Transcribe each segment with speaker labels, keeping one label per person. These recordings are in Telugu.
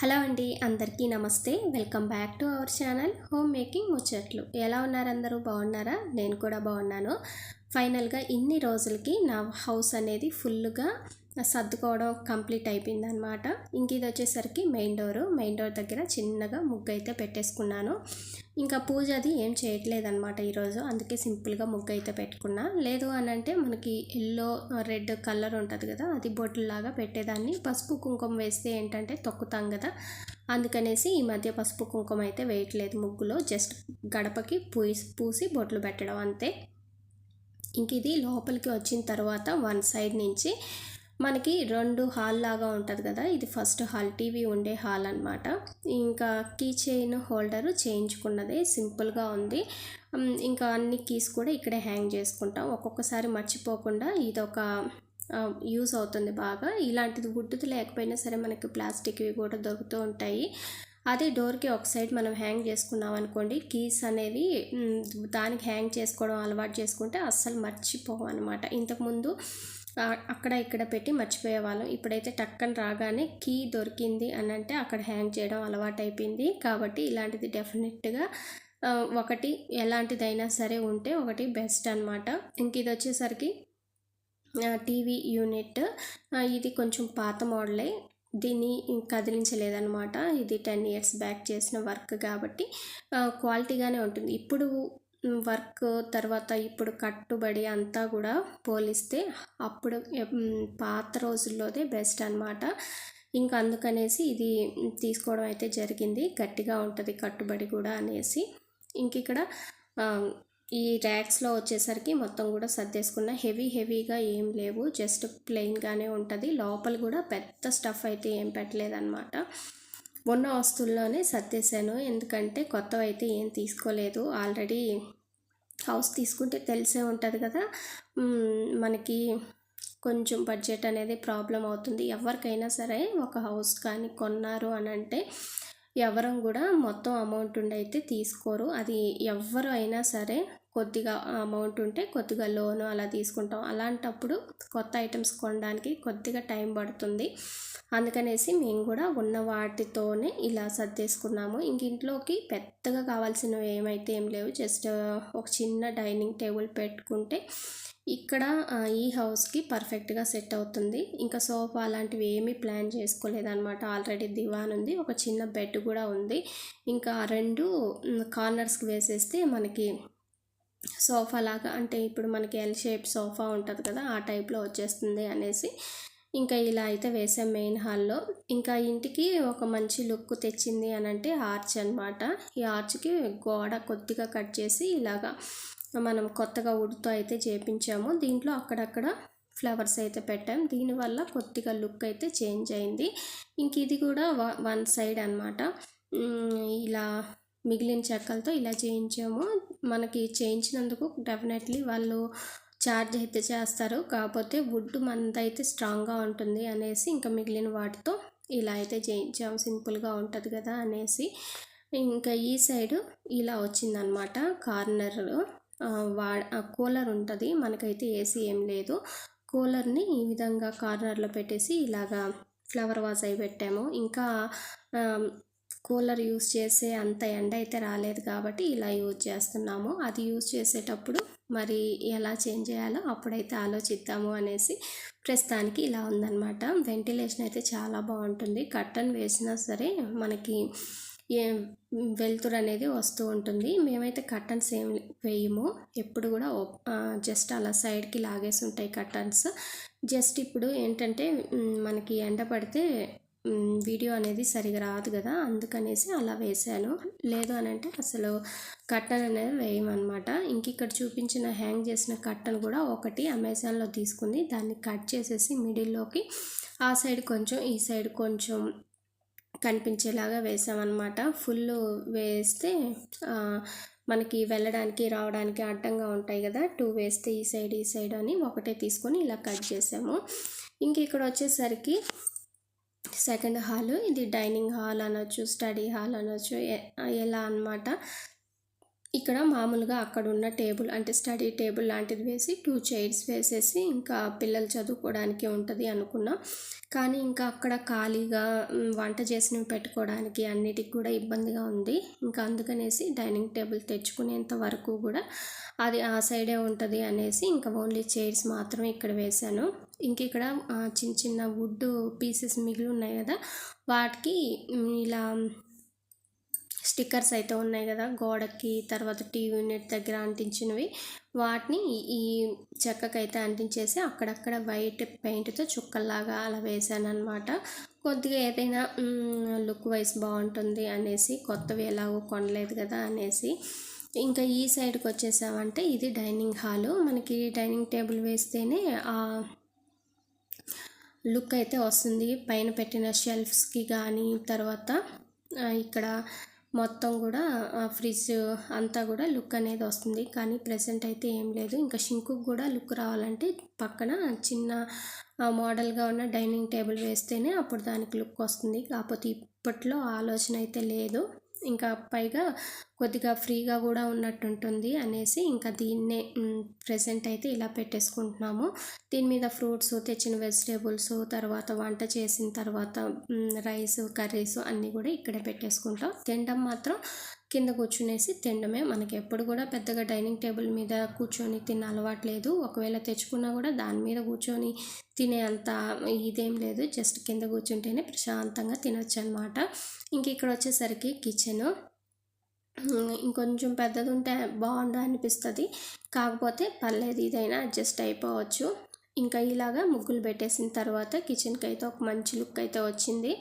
Speaker 1: హలో అండి, అందరికీ నమస్తే. Welcome back to our channel home making ముచ్చట్లు. ఎలా ఉన్నారు? అందరూ బాగున్నారా? నేను కూడా బాగున్నాను. ఫైనల్గా ఇన్ని రోజులకి నా హౌస్ అనేది ఫుల్గా సర్దుకోవడం కంప్లీట్ అయిపోయిందనమాట. ఇంక ఇది వచ్చేసరికి మెయిన్ డోర్ దగ్గర చిన్నగా ముగ్గు అయితే పెట్టేసుకున్నాను. ఇంకా పూజ అది ఏం చేయట్లేదన్నమాట ఈరోజు, అందుకే సింపుల్గా ముగ్గు అయితే పెట్టుకున్నా. లేదు అని అంటే మనకి ఎల్లో రెడ్ కలర్ ఉంటుంది కదా, అది బొట్టులాగా పెట్టేదాన్ని. పసుపు కుంకుమ వేస్తే ఏంటంటే తొక్కుతాం కదా, అందుకనేసి ఈ మధ్య పసుపు కుంకుమ అయితే వేయట్లేదు ముగ్గులో. జస్ట్ గడపకి పూసి బొట్లు పెట్టడం అంతే. ఇంక ఇది లోపలికి వచ్చిన తర్వాత వన్ సైడ్ నుంచి మనకి రెండు హాల్ లాగా ఉంటుంది కదా, ఇది ఫస్ట్ హాల్, టీవీ ఉండే హాల్ అనమాట. ఇంకా కీ చైన్ హోల్డర్ చేయించుకున్నదే, సింపుల్గా ఉంది. ఇంకా అన్ని కీస్ కూడా ఇక్కడే హ్యాంగ్ చేసుకుంటాం. ఒక్కొక్కసారి మర్చిపోకుండా ఇదొక యూస్ అవుతుంది బాగా. ఇలాంటిది వుడ్ది లేకపోయినా సరే మనకి ప్లాస్టిక్వి కూడా దొరుకుతూ ఉంటాయి. అదే డోర్కి ఒక సైడ్ మనం హ్యాంగ్ చేసుకున్నాం అనుకోండి, కీస్ అనేవి దానికి హ్యాంగ్ చేసుకోవడం అలవాటు చేసుకుంటే అస్సలు మర్చిపోవు అనమాట. ఇంతకుముందు అక్కడ ఇక్కడ పెట్టి మర్చిపోయే వాళ్ళం. ఇప్పుడైతే టక్కన రాగానే కీ దొరికింది అని అంటే అక్కడ హ్యాంగ్ చేయడం అలవాటు అయిపోయింది. కాబట్టి ఇలాంటిది డెఫినెట్గా ఒకటి ఎలాంటిదైనా సరే ఉంటే ఒకటి బెస్ట్ అనమాట. ఇంక ఇది వచ్చేసరికి టీవీ యూనిట్. ఇది కొంచెం పాత మోడలే, దీన్ని కదిలించలేదన్నమాట. ఇది 10 years బ్యాక్ చేసిన వర్క్ కాబట్టి క్వాలిటీగానే ఉంటుంది. ఇప్పుడు వర్క్ తర్వాత ఇప్పుడు కట్టుబడి అంతా కూడా పోలిస్తే అప్పుడు పాత రోజుల్లోదే బెస్ట్ అనమాట. ఇంకా అందుకనేసి ఇది తీసుకోవడం అయితే జరిగింది. గట్టిగా ఉంటుంది కట్టుబడి కూడా అనేసి. ఇంక ఇక్కడ ఈ ర్యాక్స్లో వచ్చేసరికి మొత్తం కూడా సర్దేసుకున్న. హెవీగా ఏం లేవు, జస్ట్ ప్లెయిన్గానే ఉంటుంది. లోపల కూడా పెద్ద స్టఫ్ అయితే ఏం పెట్టలేదన్నమాట. ఉన్న వస్తువుల్లోనే సర్దేశాను, ఎందుకంటే కొత్తవి అయితే ఏం తీసుకోలేదు. ఆల్రెడీ హౌస్ తీసుకుంటే తెలిసే ఉంటుంది కదా, మనకి కొంచెం బడ్జెట్ అనేది ప్రాబ్లం అవుతుంది. ఎవరికైనా సరే ఒక హౌస్ కానీ కొన్నారు అని అంటే ఎవరం కూడా మొత్తం అమౌంట్ ఉండి అయితే తీసుకోరు. అది ఎవరు అయినా సరే కొద్దిగా అమౌంట్ ఉంటే కొద్దిగా లోను అలా తీసుకుంటాం. అలాంటప్పుడు కొత్త ఐటమ్స్ కొనడానికి కొద్దిగా టైం పడుతుంది. అందుకనేసి మేము కూడా ఉన్న వాటితోనే ఇలా సర్దేసుకున్నాము. ఇంక ఇంట్లోకి పెద్దగా కావాల్సినవి ఏమైతే ఏం లేవు. జస్ట్ ఒక చిన్న డైనింగ్ టేబుల్ పెట్టుకుంటే ఇక్కడ ఈ హౌస్కి పర్ఫెక్ట్గా సెట్ అవుతుంది. ఇంకా సోఫా అలాంటివి ఏమీ ప్లాన్ చేసుకోలేదన్నమాట. ఆల్రెడీ దివాన్ ఉంది, ఒక చిన్న బెడ్ కూడా ఉంది. ఇంకా 2 కార్నర్స్కి వేసేస్తే మనకి సోఫా లాగా, అంటే ఇప్పుడు మనకి ఎల్ షేప్ సోఫా ఉంటుంది కదా, ఆ టైప్లో వచ్చేస్తుంది అనేసి ఇంకా ఇలా అయితే వేసాం మెయిన్ హాల్లో. ఇంకా ఇంటికి ఒక మంచి లుక్ తెచ్చింది అని అంటే ఆర్చ్ అనమాట. ఈ ఆర్చ్కి గోడ కొద్దిగా కట్ చేసి ఇలాగా మనం కొత్తగా వుడ్తో అయితే చేపించాము. దీంట్లో అక్కడక్కడ ఫ్లవర్స్ అయితే పెట్టాం. దీనివల్ల కొద్దిగా లుక్ అయితే చేంజ్ అయింది. ఇంక ఇది కూడా వన్ సైడ్ అనమాట. ఇలా మిగిలిన చెక్కలతో ఇలా చేయించాము. మనకి చేయించినందుకు డెఫినెట్లీ వాళ్ళు ఛార్జ్ అయితే చేస్తారు, కాకపోతే వుడ్ మనదైతే స్ట్రాంగ్గా ఉంటుంది అనేసి ఇంకా మిగిలిన వాటితో ఇలా అయితే చేయించాము. సింపుల్గా ఉంటుంది కదా అనేసి. ఇంకా ఈ సైడు ఇలా వచ్చిందనమాట. కార్నర్లో కూలర్ ఉంటుంది, మనకైతే ఏసీ ఏం లేదు. కూలర్ని ఈ విధంగా కార్నర్లో పెట్టేసి ఇలాగా ఫ్లవర్ వాజ్ అయి పెట్టాము. ఇంకా కూలర్ యూస్ చేసే అంత ఎండ అయితే రాలేదు కాబట్టి ఇలా యూజ్ చేస్తున్నాము. అది యూజ్ చేసేటప్పుడు మరి ఎలా చేంజ్ చేయాలో అప్పుడైతే ఆలోచిద్దాము అనేసి ప్రస్తుతానికి ఇలా ఉందన్నమాట. వెంటిలేషన్ అయితే చాలా బాగుంటుంది. కర్టన్ వేసినా సరే మనకి వెలుతురు అనేది వస్తూ ఉంటుంది. మేమైతే కర్టన్స్ ఏం వేయము, ఎప్పుడు కూడా జస్ట్ అలా సైడ్కి లాగేసి ఉంటాయి కర్టన్స్. జస్ట్ ఇప్పుడు ఏంటంటే మనకి ఎండ పడితే వీడియో అనేది సరిగా రాదు కదా, అందుకనేసి అలా వేసాను. లేదు అని అంటే అసలు కర్టన్ అనేది వేయమన్నమాట. ఇంక ఇక్కడ చూపించిన హ్యాంగ్ చేసిన కర్టన్ కూడా ఒకటి అమెజాన్లో తీసుకుంది. దాన్ని కట్ చేసేసి మిడిల్లోకి ఆ సైడ్ కొంచెం ఈ సైడ్ కొంచెం కనిపించేలాగా వేసామన్నమాట. ఫుల్ వేస్తే మనకి వెళ్ళడానికి రావడానికి అడ్డంగా ఉంటాయి కదా, 2 వేస్తే ఈ సైడ్ అని ఒకటే తీసుకొని ఇలా కట్ చేసాము. ఇంక ఇక్కడ వచ్చేసరికి సెకండ్ హాల్, ఇది డైనింగ్ హాల్ అనొచ్చు, స్టడీ హాల్ అనొచ్చు, ఎలా అనమాట. ఇక్కడ మామూలుగా అక్కడున్న టేబుల్ అంటే స్టడీ టేబుల్ లాంటిది వేసి 2 చైర్స్ వేసేసి ఇంకా పిల్లలు చదువుకోవడానికి ఉంటుంది అనుకున్నాం. కానీ ఇంకా అక్కడ ఖాళీగా వంట చేసినవి పెట్టుకోవడానికి అన్నిటికి కూడా ఇబ్బందిగా ఉంది. ఇంకా అందుకనేసి డైనింగ్ టేబుల్ తెచ్చుకునేంత వరకు కూడా అది ఆ సైడే ఉంటుంది అనేసి ఇంకా ఓన్లీ చైర్స్ మాత్రమే ఇక్కడ వేశాను. ఇంక ఇక్కడ చిన్న చిన్న వుడ్ పీసెస్ మిగిలి ఉన్నాయి కదా, వాటికి ఇలా స్టిక్కర్స్ అయితే ఉన్నాయి కదా గోడకి, తర్వాత టీవీ యూనిట్ దగ్గర అంటించినవి, వాటిని ఈ చెక్కకైతే అంటించేసి అక్కడక్కడ వైట్ పెయింట్తో చుక్కల్లాగా అలా వేసాను అనమాట. కొద్దిగా ఏదైనా లుక్ వైజ్ బాగుంటుంది అనేసి, కొత్తవి ఎలాగో కొనలేదు కదా అనేసి. ఇంకా ఈ సైడ్కి వచ్చేసామంటే ఇది డైనింగ్ హాలు. మనకి డైనింగ్ టేబుల్ వేస్తేనే లుక్ అయితే వస్తుంది. పైన పెట్టిన షెల్ఫ్స్కి కానీ, తర్వాత ఇక్కడ మొత్తం కూడా ఫ్రిడ్జ్ అంతా కూడా లుక్ అనేది వస్తుంది. కానీ ప్రెసెంట్ అయితే ఏం లేదు. ఇంకా షింకు కూడా లుక్ రావాలంటే పక్కన చిన్న మోడల్గా ఉన్న డైనింగ్ టేబుల్ వేస్తేనే అప్పుడు దానికి లుక్ వస్తుంది. కాకపోతే ఇప్పట్లో ఆలోచన అయితే లేదు. ఇంకా పైగా కొద్దిగా ఫ్రీగా కూడా ఉన్నట్టుంటుంది అనేసి ఇంకా దీన్నే ప్రెసెంట్ అయితే ఇలా పెట్టేసుకుంటున్నాము. దీని మీద ఫ్రూట్స్, తెచ్చిన వెజిటేబుల్స్, తర్వాత వంట చేసిన తర్వాత రైస్, కర్రీస్ అన్నీ కూడా ఇక్కడే పెట్టేసుకుంటాం. తినడం మాత్రం కింద కూర్చునేసి తినడమే. మనకి ఎప్పుడు కూడా పెద్దగా డైనింగ్ టేబుల్ మీద కూర్చొని తిన్న అలవాటు లేదు. ఒకవేళ తెచ్చుకున్నా కూడా దాని మీద కూర్చొని తినే అంత ఇదేం లేదు. జస్ట్ కింద కూర్చుంటేనే ప్రశాంతంగా తినొచ్చు అనమాట. ఇంక ఇక్కడ వచ్చేసరికి కిచెను ఇంకొంచెం పెద్దది ఉంటే బాగుండు అనిపిస్తుంది. కాకపోతే పర్లేదు, ఇదైనా అడ్జస్ట్ అయిపోవచ్చు. ఇంకా ఇలాగా ముగ్గులు పెట్టేసిన తర్వాత కిచెన్కి అయితే ఒక మంచి లుక్ అయితే వచ్చింది.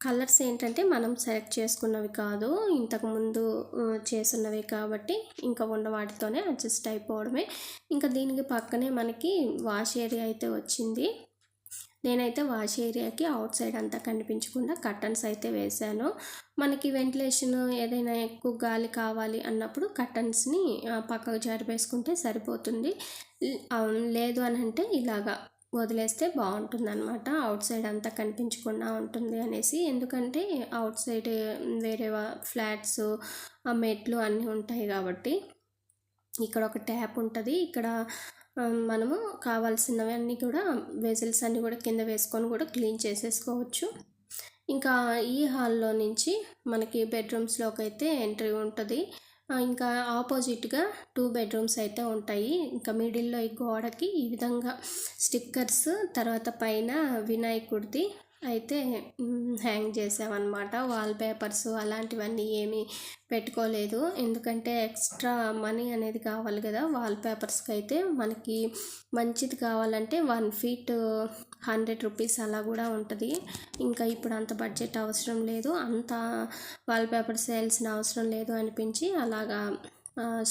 Speaker 1: కలర్స్ ఏంటంటే మనం సెలెక్ట్ చేసుకున్నవి కాదు, ఇంతకుముందు చేసున్నవి కాబట్టి ఇంకా ఉన్న వాటితోనే అడ్జస్ట్ అయిపోవడమే. ఇంకా దీనికి పక్కనే మనకి వాష్ ఏరియా అయితే వచ్చింది. నేనైతే వాష్ ఏరియాకి అవుట్ సైడ్ అంతా కనిపించకుండా కర్టన్స్ అయితే వేశాను. మనకి వెంటిలేషన్ ఏదైనా ఎక్కువ గాలి కావాలి అన్నప్పుడు కర్టన్స్ని పక్కకు జరిపేసుకుంటే సరిపోతుంది. లేదు అని అంటే ఇలాగా వదిలేస్తే బాగుంటుందన్నమాట. అవుట్ సైడ్ అంతా కనిపించకుండా ఉంటుంది అనేసి. ఎందుకంటే అవుట్ సైడ్ వేరే ఫ్లాట్స్, మెట్లు అన్నీ ఉంటాయి కాబట్టి. ఇక్కడ ఒక ట్యాప్ ఉంటుంది. ఇక్కడ మనము కావాల్సినవి అన్నీ కూడా వెజిల్స్ అన్నీ కూడా కింద వేసుకొని కూడా క్లీన్ చేసేసుకోవచ్చు. ఇంకా ఈ హాల్లో నుంచి మనకి బెడ్రూమ్స్లోకి అయితే ఎంట్రీ ఉంటుంది. ఇంకా ఆపోజిట్గా 2 బెడ్రూమ్స్ అయితే ఉంటాయి. ఇంకా మిడిల్లో ఈ గోడకి ఈ విధంగా స్టిక్కర్స్, తర్వాత పైన వినాయకుడిది అయితే హ్యాంగ్ చేసామన్నమాట. వాల్ పేపర్స్ అలాంటివన్నీ ఏమీ పెట్టుకోలేదు. ఎందుకంటే ఎక్స్ట్రా మనీ అనేది కావాలి కదా వాల్ పేపర్స్కి. అయితే మనకి మంచిది కావాలంటే 1 feet 100 rupees అలా కూడా ఉంటుంది. ఇంకా ఇప్పుడు అంత బడ్జెట్ అవసరం లేదు, అంత వాల్ పేపర్స్ వేయాల్సిన అవసరం లేదు అనిపించి అలాగా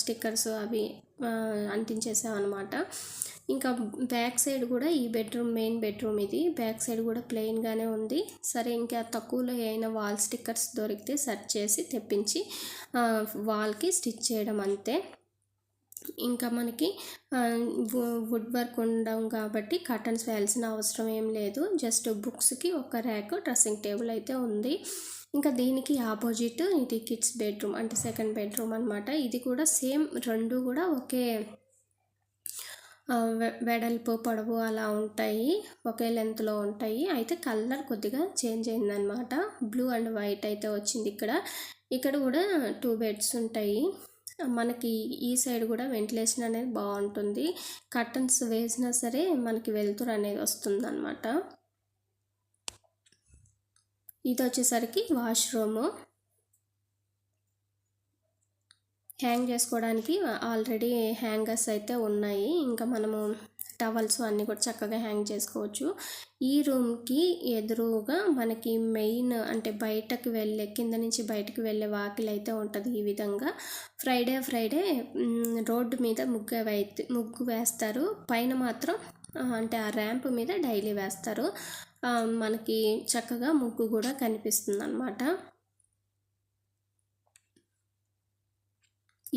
Speaker 1: స్టిక్కర్స్ అవి అంటించేసామన్నమాట. ఇంకా బ్యాక్ సైడ్ కూడా ఈ బెడ్రూమ్, మెయిన్ బెడ్రూమ్ ఇది, బ్యాక్ సైడ్ కూడా ప్లెయిన్గానే ఉంది. సరే ఇంకా తక్కువలో అయిన వాల్ స్టిక్కర్స్ దొరికితే సెర్చ్ చేసి తెప్పించి వాల్కి స్టిచ్ చేయడం అంతే. ఇంకా మనకి వుడ్ వర్క్ ఉండడం కాబట్టి కర్టన్స్ వేయాల్సిన అవసరం ఏం లేదు. జస్ట్ బుక్స్కి ఒక ర్యాక్, డ్రెస్సింగ్ టేబుల్ అయితే ఉంది. ఇంకా దీనికి ఆపోజిట్ ఇది కిడ్స్ బెడ్రూమ్ అంటే సెకండ్ బెడ్రూమ్ అనమాట. ఇది కూడా సేమ్, రెండు కూడా ఒకే వెడల్పు, పొడవు అలా ఉంటాయి, ఒకే లెంత్లో ఉంటాయి. అయితే కలర్ కొద్దిగా చేంజ్ అయిందనమాట. బ్లూ అండ్ వైట్ అయితే వచ్చింది ఇక్కడ. ఇక్కడ కూడా 2 beds ఉంటాయి. మనకి ఈ సైడ్ కూడా వెంటిలేషన్ అనేది బాగుంటుంది. కర్టన్స్ వేసినా సరే మనకి వెలుతురు అనేది వస్తుంది అనమాట. ఇది వచ్చేసరికి వాష్రూము. హ్యాంగ్ చేసుకోవడానికి ఆల్రెడీ హ్యాంగర్స్ అయితే ఉన్నాయి. ఇంకా మనము టవల్స్ అన్నీ కూడా చక్కగా హ్యాంగ్ చేసుకోవచ్చు. ఈ రూమ్కి ఎదురుగా మనకి మెయిన్ అంటే బయటకు వెళ్ళే, కింద నుంచి బయటకు వెళ్ళే వాకిల్ అయితే ఉంటుంది. ఈ విధంగా ఫ్రైడే రోడ్డు మీద ముగ్గు వేస్తారు. పైన మాత్రం అంటే ఆ ర్యాంప్ మీద డైలీ వేస్తారు. మనకి చక్కగా ముగ్గు కూడా కనిపిస్తుంది అన్నమాట.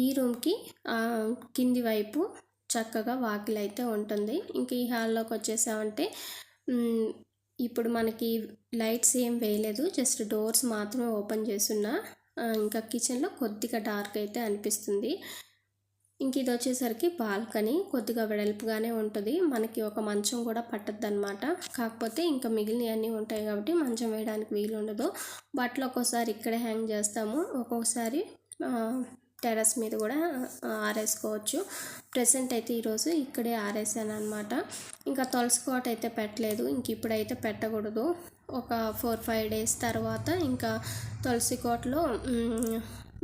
Speaker 1: ఈ రూమ్కి కింది వైపు చక్కగా వాకిల్ అయితే ఉంటుంది. ఇంక ఈ హాల్లోకి వచ్చేసామంటే ఇప్పుడు మనకి లైట్స్ ఏం వేయలేదు, జస్ట్ డోర్స్ మాత్రమే ఓపెన్ చేస్తున్నా. ఇంకా కిచెన్లో కొద్దిగా డార్క్ అయితే అనిపిస్తుంది. ఇంక ఇది వచ్చేసరికి బాల్కనీ, కొద్దిగా వెడల్పుగానే ఉంటుంది. మనకి ఒక మంచం కూడా పట్టద్దు అనమాట. కాకపోతే ఇంకా మిగిలినవన్నీ ఉంటాయి కాబట్టి మంచం వేయడానికి వీలు ఉండదు. బట్టలు ఒక్కోసారి ఇక్కడే హ్యాంగ్ చేస్తాము, ఒక్కొక్కసారి టెర్రస్ మీద కూడా ఆరేసుకోవచ్చు. ప్రెసెంట్ అయితే ఈరోజు ఇక్కడే ఆరేసాను అనమాట. ఇంకా తులసి కోట అయితే పెట్టలేదు, ఇంక ఇప్పుడైతే పెట్టకూడదు. ఒక 4-5 డేస్ తర్వాత ఇంకా తులసి కోటలో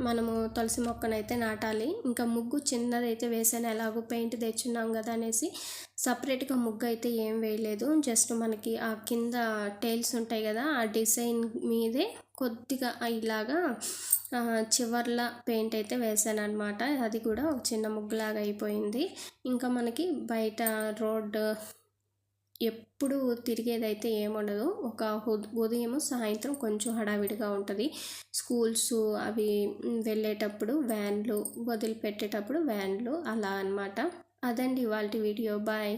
Speaker 1: మనము తులసి మొక్కనైతే నాటాలి. ఇంకా ముగ్గు చిన్నదైతే వేసాను, ఎలాగో పెయింట్ తెచ్చున్నాం కదా అనేసి సపరేట్గా ముగ్గు అయితే ఏం వేయలేదు. జస్ట్ మనకి ఆ కింద టైల్స్ ఉంటాయి కదా, ఆ డిజైన్ మీదే కొద్దిగా ఇలాగా చివర్ల పెయింట్ అయితే వేసాను అనమాట. అది కూడా ఒక చిన్న ముగ్గులాగా అయిపోయింది. ఇంకా మనకి బయట రోడ్డు ఎప్పుడు తిరిగేదైతే ఏముండదు. ఒక ఉదయం సాయంత్రం కొంచెం హడావిడిగా ఉంటుంది. స్కూల్స్ అవి వెళ్ళేటప్పుడు వ్యాన్లు, వదిలిపెట్టేటప్పుడు వ్యాన్లు, అలా అనమాట. అదండి ఇవాల్టి వీడియో. బాయ్.